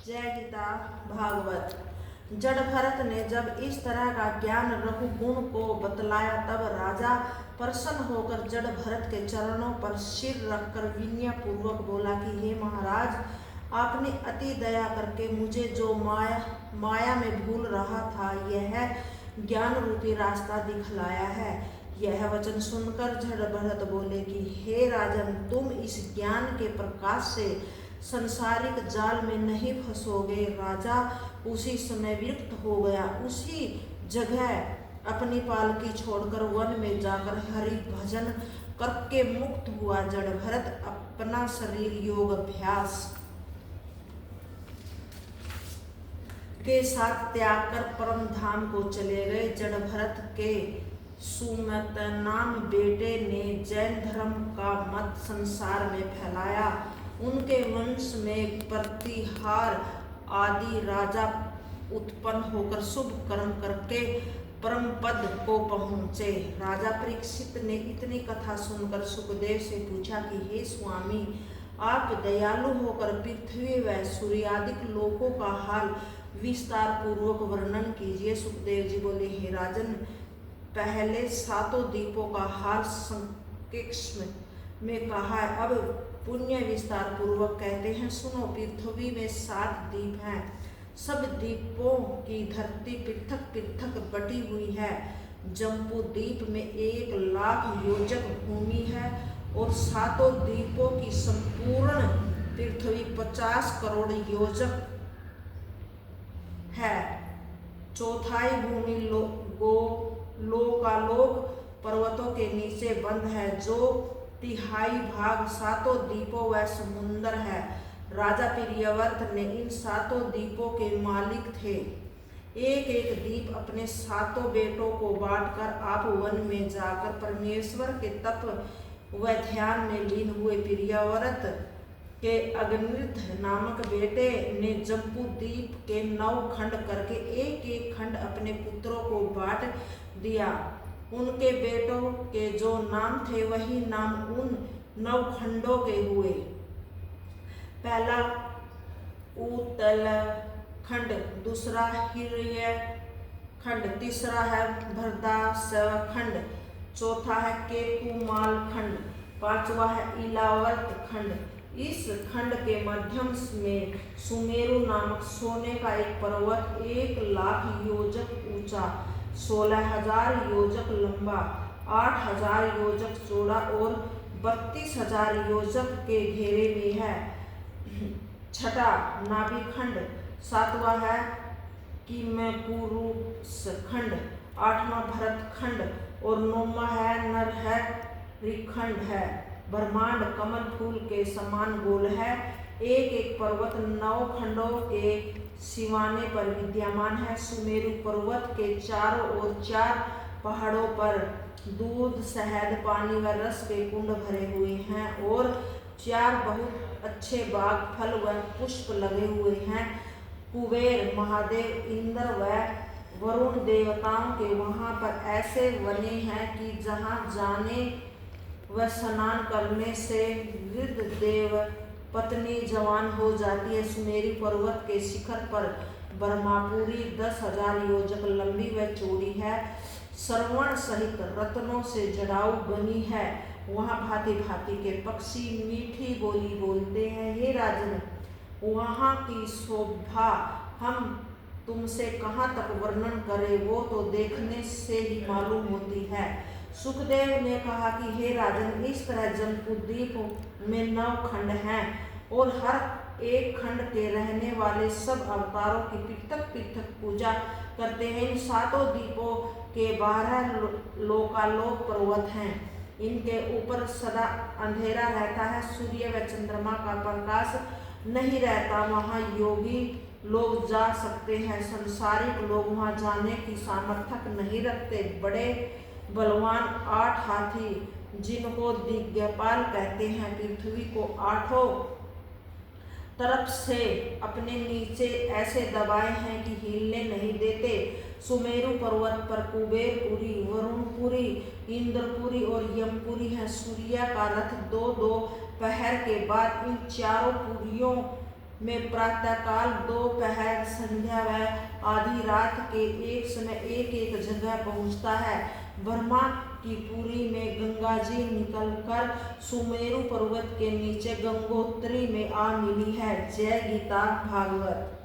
जय गीता भागवत। जड़ भरत ने जब इस तरह का ज्ञान रघुगुण को बतलाया तब राजा प्रसन्न होकर जड़ भरत के चरणों पर सिर रखकर विनय पूर्वक बोला कि हे महाराज, आपने अति दया करके मुझे जो माया में भूल रहा था यह ज्ञान रूपी रास्ता दिखलाया है। यह वचन सुनकर जड़ भरत बोले कि हे राजन, तुम इस ज्ञान के प्रकाश से संसारिक जाल में नहीं फंसोगे। राजा उसी समय विरक्त हो गया। उसी जगह अपनी पालकी छोड़कर वन में जाकर हरि भजन करके मुक्त हुआ। जड़ भरत अपना शरीर योग अभ्यास के साथ त्याग कर परम धाम को चले गए। जड़ भरत के सुमत नाम बेटे ने जैन धर्म का मत संसार में फैलाया। उनके वंश में प्रतिहार आदि राजा उत्पन्न होकर शुभ कर्म करके परम पद को पहुँचे। राजा परीक्षित ने इतनी कथा सुनकर सुखदेव से पूछा कि हे स्वामी, आप दयालु होकर पृथ्वी व सूर्यादिक लोकों का हाल विस्तार पूर्वक वर्णन कीजिए। सुखदेव जी बोले, हे राजन, पहले सातों द्वीपों का हाल संक्षेप में कहा है, अब पुण्य विस्तार पूर्वक कहते हैं, सुनो। पृथ्वी में 7 द्वीप हैं। सब द्वीपों की धरती पृथक पृथक बटी हुई है। जम्बू द्वीप में 1,00,000 योजक भूमि है और सातों द्वीपों की संपूर्ण पृथ्वी 50 करोड़ योजक है। चौथाई भूमि लोकालोक पर्वतों के नीचे बंद है। जो तिहाई भाग सातों द्वीपों व समुंदर है। राजा प्रियव्रत ने इन सातों द्वीपों के मालिक थे। एक एक द्वीप अपने सातों बेटों को बांटकर आप वन में जाकर परमेश्वर के तप व ध्यान में लीन हुए। प्रियव्रत के अग्निर्ध नामक बेटे ने जम्बू द्वीप के 9 खंड करके एक एक खंड अपने पुत्रों को बांट दिया। उनके बेटों के जो नाम थे वही नाम उन 9 खंडों के हुए। पहला उत्तल खंड, दूसरा हिरण्य खंड, तीसरा है भरदास खंड, चौथा है केतुमाल खंड, पांचवा है इलावर्त खंड। इस खंड के मध्यम में सुमेरु नामक सोने का एक पर्वत 1,00,000 योजक ऊंचा, 16,000 योजक लंबा, 8,000 योजक चौड़ा और 32,000 योजक के घेरे में है। छठा नाभि खंड, सातवां है किमपुरुष खंड, 8वां भरत खंड और 9वां है नरहरि खंड है। ब्रह्मांड कमल फूल के समान गोल है। एक एक पर्वत 9 खंडों के सिवाने पर विद्यमान है। सुमेरु पर्वत के चारों ओर 4 पहाड़ों पर दूध, शहद, पानी व रस के कुंड भरे हुए हैं और 4 बहुत अच्छे बाग, फल व पुष्प लगे हुए हैं। कुबेर, महादेव, इंद्र व वरुण देवताओं के वहां पर ऐसे वने हैं कि जहां जाने व स्नान करने से वृद्ध देव पत्नी जवान हो जाती है। सुमेरु पर्वत के शिखर पर ब्रह्मापुरी 10,000 योजक लंबी व चौड़ी है। श्रवण सहित रत्नों से जड़ाऊ बनी है। वहाँ भांति भांति के पक्षी मीठी बोली बोलते हैं। हे राजन, वहाँ की शोभा हम तुमसे कहाँ तक वर्णन करें, वो तो देखने से ही मालूम होती है। सुखदेव ने कहा कि हे राजन, इस तरह जम्बूद्वीप में 9 खंड हैं और हर एक खंड के रहने वाले सब अवतारों की पृथक पृथक पूजा करते हैं। इन सातों द्वीपों के 12 लोकालोक पर्वत हैं। इनके ऊपर सदा अंधेरा रहता है। सूर्य व चंद्रमा का प्रकाश नहीं रहता। वहाँ योगी लोग जा सकते हैं। संसारिक लोग वहाँ जाने की सामर्थ्य नहीं रखते। बड़े बलवान 8 हाथी, जिनको दिग्गपाल कहते हैं, पृथ्वी को 8 तरफ से अपने नीचे ऐसे दबाए हैं कि हिलने नहीं देते। सुमेरु पर्वत पर कुबेरपुरी, वरुणपुरी, इंद्रपुरी और यमपुरी है। सूर्य का रथ 2-2 पहर के बाद इन चारों पुरियों में प्रातःकाल, दोपहर, संध्या व आधी रात के एक समय एक एक जगह पहुँचता है। ब्रह्मा की पुरी में गंगा जी निकलकर सुमेरु पर्वत के नीचे गंगोत्री में आ मिली है। जय गीता भागवत।